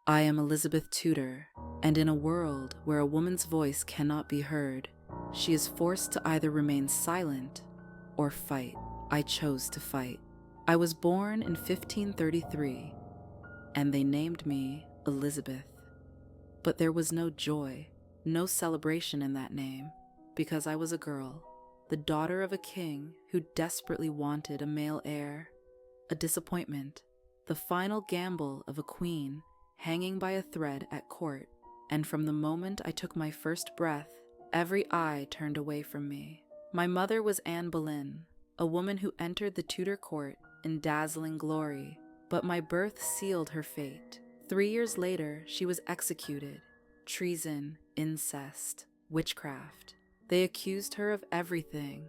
I am Elizabeth Tudor, and in a world where a woman's voice cannot be heard, she is forced to either remain silent or fight. I chose to fight. I was born in 1533, and they named me Elizabeth. But there was no joy, no celebration in that name, because I was a girl, the daughter of a king who desperately wanted a male heir, a disappointment, the final gamble of a queen hanging by a thread at court, and from the moment I took my first breath, every eye turned away from me. My mother was Anne Boleyn, a woman who entered the Tudor court in dazzling glory, but my birth sealed her fate. 3 years later, she was executed. Treason, incest, witchcraft. They accused her of everything,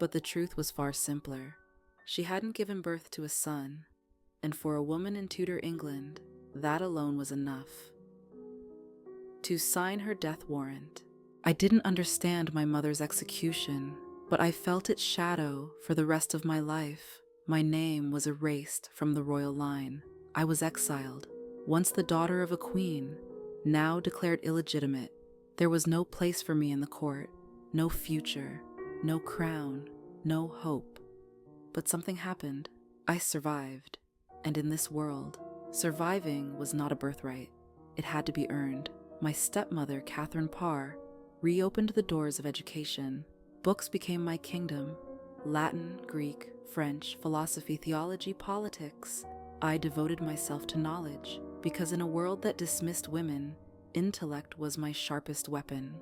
but the truth was far simpler. She hadn't given birth to a son, and for a woman in Tudor England, that alone was enough to sign her death warrant. I didn't understand my mother's execution, but I felt its shadow for the rest of my life. My name was erased from the royal line. I was exiled, once the daughter of a queen, now declared illegitimate. There was no place for me in the court, no future, no crown, no hope. But something happened. I survived, and in this world, surviving was not a birthright. It had to be earned. My stepmother, Catherine Parr, reopened the doors of education. Books became my kingdom. Latin, Greek, French, philosophy, theology, politics. I devoted myself to knowledge, because in a world that dismissed women, intellect was my sharpest weapon.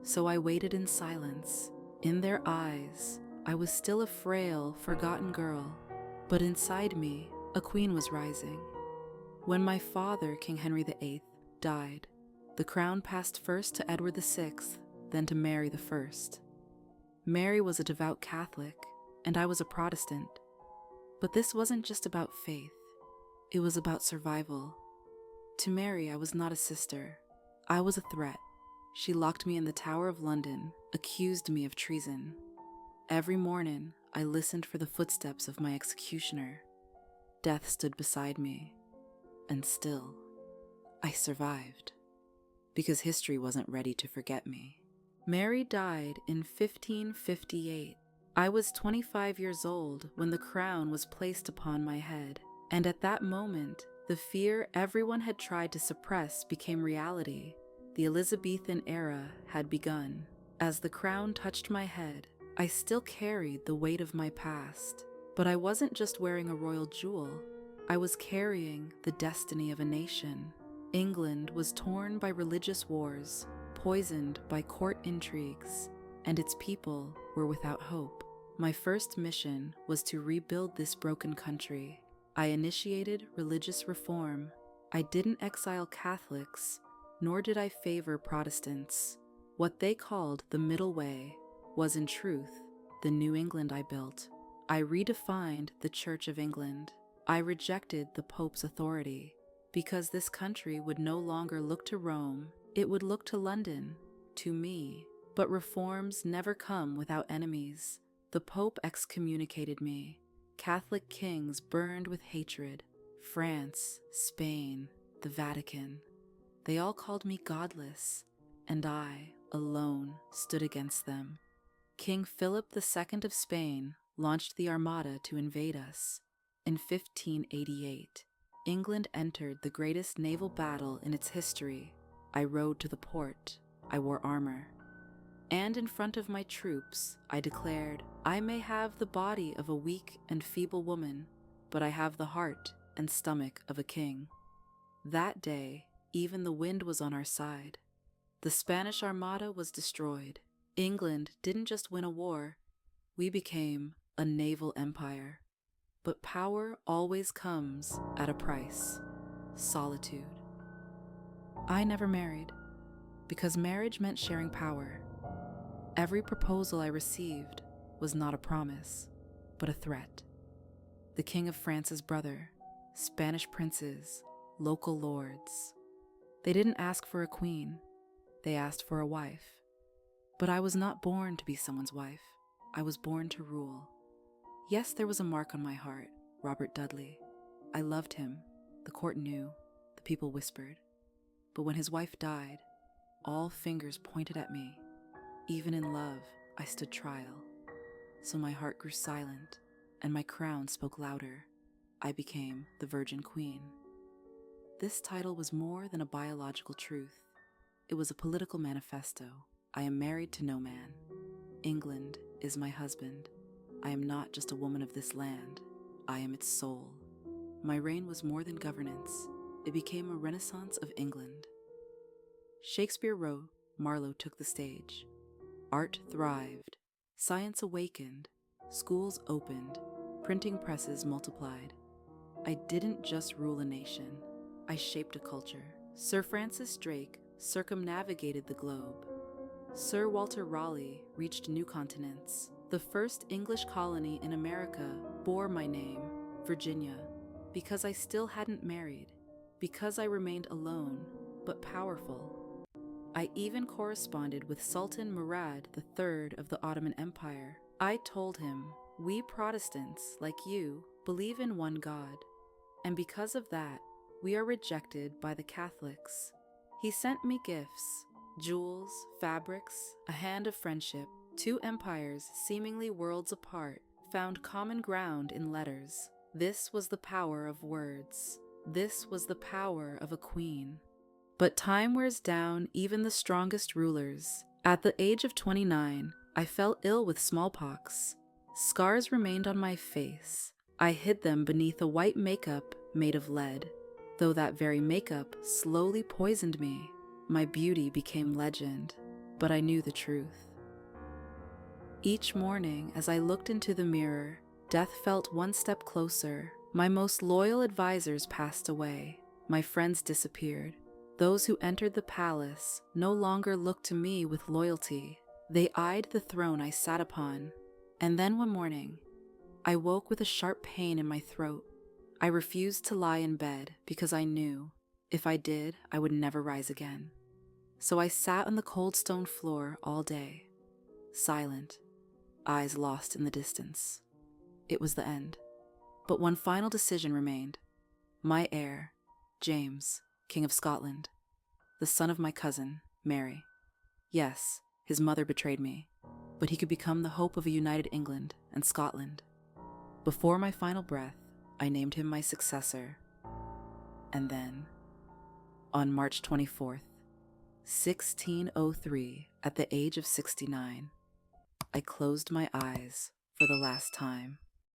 So I waited in silence. In their eyes, I was still a frail, forgotten girl, but inside me, a queen was rising. When my father, King Henry VIII, died, the crown passed first to Edward VI, then to Mary I. Mary was a devout Catholic, and I was a Protestant. But this wasn't just about faith. It was about survival. To Mary, I was not a sister. I was a threat. She locked me in the Tower of London, accused me of treason. Every morning, I listened for the footsteps of my executioner. Death stood beside me, and still, I survived, because history wasn't ready to forget me. Mary died in 1558. I was 25 years old when the crown was placed upon my head, and at that moment, the fear everyone had tried to suppress became reality. The Elizabethan era had begun. As the crown touched my head, I still carried the weight of my past, but I wasn't just wearing a royal jewel. I was carrying the destiny of a nation. England was torn by religious wars, poisoned by court intrigues, and its people were without hope. My first mission was to rebuild this broken country. I initiated religious reform. I didn't exile Catholics, nor did I favor Protestants. What they called the middle way was in truth the New England I built. I redefined the Church of England. I rejected the Pope's authority, because this country would no longer look to Rome, it would look to London, to me. But reforms never come without enemies. The Pope excommunicated me. Catholic kings burned with hatred. France, Spain, the Vatican. They all called me godless, and I, alone, stood against them. King Philip II of Spain launched the Armada to invade us. In 1588, England entered the greatest naval battle in its history. I rode to the port. I wore armor. And in front of my troops, I declared, I may have the body of a weak and feeble woman, but I have the heart and stomach of a king. That day, even the wind was on our side. The Spanish Armada was destroyed. England didn't just win a war, we became a naval empire. But power always comes at a price: solitude. I never married, because marriage meant sharing power. Every proposal I received was not a promise, but a threat. The King of France's brother, Spanish princes, local lords. They didn't ask for a queen, they asked for a wife. But I was not born to be someone's wife. I was born to rule. Yes, there was a mark on my heart, Robert Dudley. I loved him. The court knew. The people whispered. But when his wife died, all fingers pointed at me. Even in love, I stood trial. So my heart grew silent, and my crown spoke louder. I became the Virgin Queen. This title was more than a biological truth. It was a political manifesto. I am married to no man. England is my husband. I am not just a woman of this land. I am its soul. My reign was more than governance. It became a renaissance of England. Shakespeare wrote, Marlowe took the stage. Art thrived. Science awakened. Schools opened. Printing presses multiplied. I didn't just rule a nation. I shaped a culture. Sir Francis Drake circumnavigated the globe. Sir Walter Raleigh reached new continents. The first English colony in America bore my name, Virginia, because I still hadn't married, because I remained alone, but powerful. I even corresponded with Sultan Murad III of the Ottoman Empire. I told him, we Protestants, like you, believe in one God, and because of that, we are rejected by the Catholics. He sent me gifts, jewels, fabrics, a hand of friendship. Two empires, seemingly worlds apart, found common ground in letters. This was the power of words. This was the power of a queen. But time wears down even the strongest rulers. At the age of 29, I fell ill with smallpox. Scars remained on my face. I hid them beneath a white makeup made of lead. Though that very makeup slowly poisoned me, my beauty became legend. But I knew the truth. Each morning, as I looked into the mirror, death felt one step closer. My most loyal advisors passed away. My friends disappeared. Those who entered the palace no longer looked to me with loyalty. They eyed the throne I sat upon. And then one morning, I woke with a sharp pain in my throat. I refused to lie in bed because I knew, if I did, I would never rise again. So I sat on the cold stone floor all day, silent, eyes lost in the distance. It was the end. But one final decision remained. My heir, James, King of Scotland, the son of my cousin, Mary. Yes, his mother betrayed me, but he could become the hope of a united England and Scotland. Before my final breath, I named him my successor. And then, on March 24th, 1603, at the age of 69, I closed my eyes for the last time.